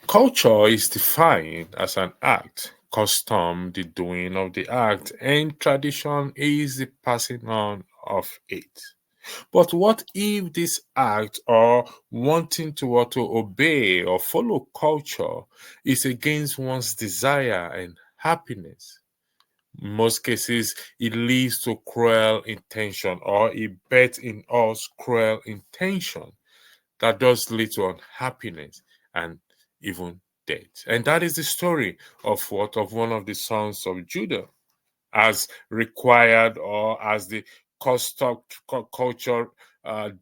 Culture is defined as an act, custom, the doing of the act, and tradition is the passing on of it. But what if this act or wanting to obey or follow culture is against one's desire and happiness? In most cases, it leads to cruel intention or it bets in us cruel intention that does lead to unhappiness and even death. And that is the story of one of the sons of Judah, as required or as the custom culture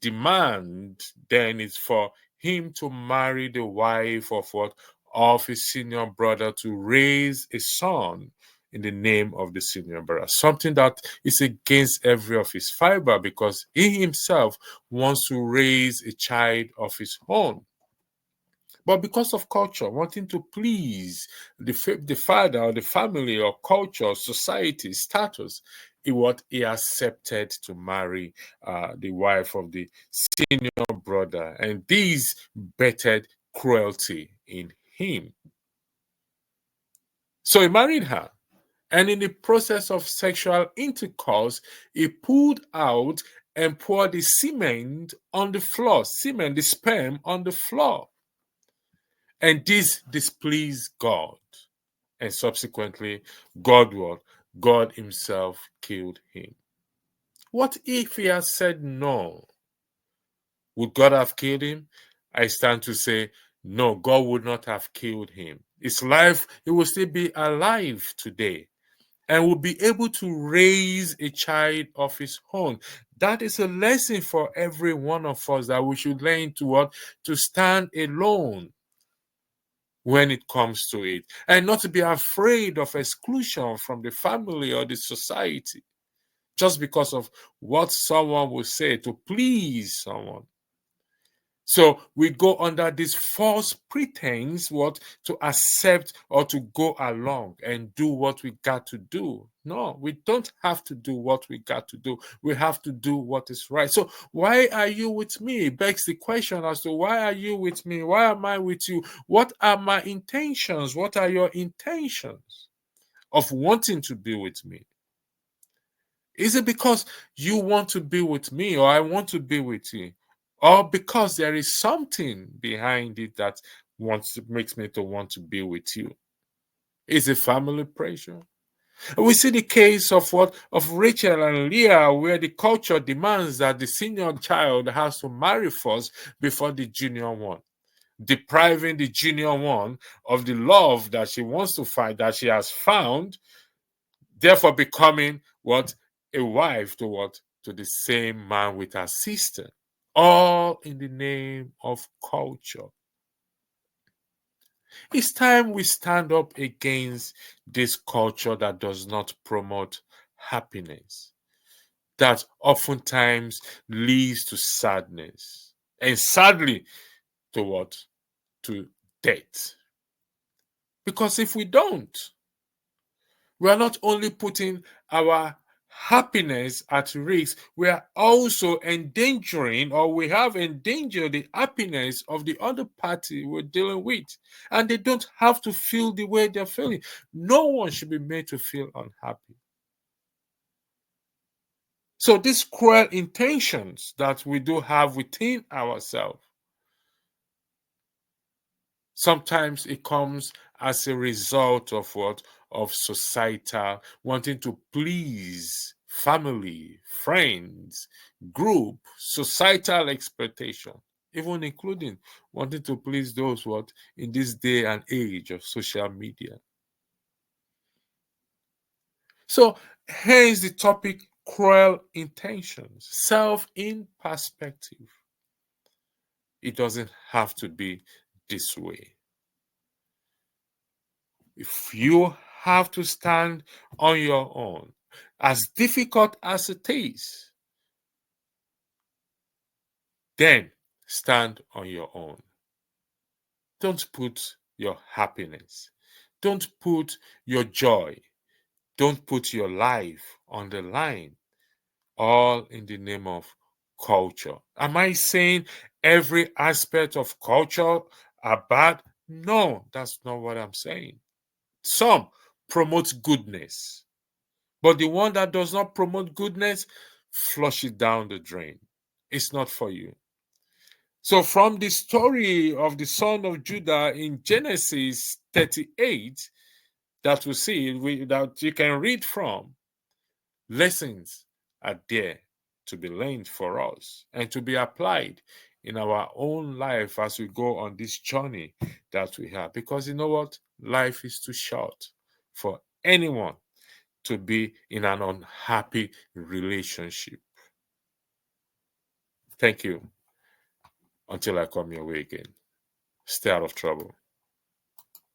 demand. Then it's for him to marry the wife of what of his senior brother to raise a son in the name of the senior brother, something that is against every of his fiber because he himself wants to raise a child of his own. But because of culture, wanting to please the father or the family or culture, society, status, he accepted to marry the wife of the senior brother. And these bettered cruelty in him. So he married her. And in the process of sexual intercourse, he pulled out and poured the semen on the floor, semen, the sperm on the floor. And this displeased God. And subsequently, God himself killed him. What if he had said no? Would God have killed him? I stand to say, no, God would not have killed him. His life, he will still be alive today and will be able to raise a child of his own. That is a lesson for every one of us that we should learn to what? To stand alone when it comes to it, and not to be afraid of exclusion from the family or the society just because of what someone will say to please someone. So we go under this false pretense, what, to accept or to go along and do what we got to do. No, we don't have to do what we got to do. We have to do what is right. So why are you with me? It begs the question as to why are you with me? Why am I with you? What are my intentions? What are your intentions of wanting to be with me? Is it because you want to be with me or I want to be with you? Or because there is something behind it that makes me to want to be with you? Is it family pressure? We see the case of Rachel and Leah, where the culture demands that the senior child has to marry first before the junior one, depriving the junior one of the love that she wants to find, that she has found, therefore becoming what? A wife to what? To the same man with her sister. All in the name of culture. It's time we stand up against this culture that does not promote happiness, that oftentimes leads to sadness, and sadly to what? To death. Because if we don't, we are not only putting our happiness at risk, we are also endangering, or we have endangered the happiness of the other party we're dealing with. And they don't have to feel the way they're feeling. No one should be made to feel unhappy. So these cruel intentions that we do have within ourselves, sometimes it comes as a result of what? Of societal wanting to please family, friends, group, societal expectation, even including wanting to please those what in this day and age of social media. So hence the topic cruel intentions, self in perspective. It doesn't have to be this way. If you have to stand on your own, as difficult as it is, then stand on your own. Don't put your happiness, don't put your joy, don't put your life on the line, all in the name of culture. Am I saying every aspect of culture are bad? No, that's not what I'm saying. Some promote goodness, but the one that does not promote goodness, flush it down the drain. It's not for you. So, from the story of the son of Judah in Genesis 38, that we see, that you can read from, lessons are there to be learned for us and to be applied in our own life as we go on this journey that we have. Because you know what? Life is too short for anyone to be in an unhappy relationship. Thank you. Until I come your way again. Stay out of trouble.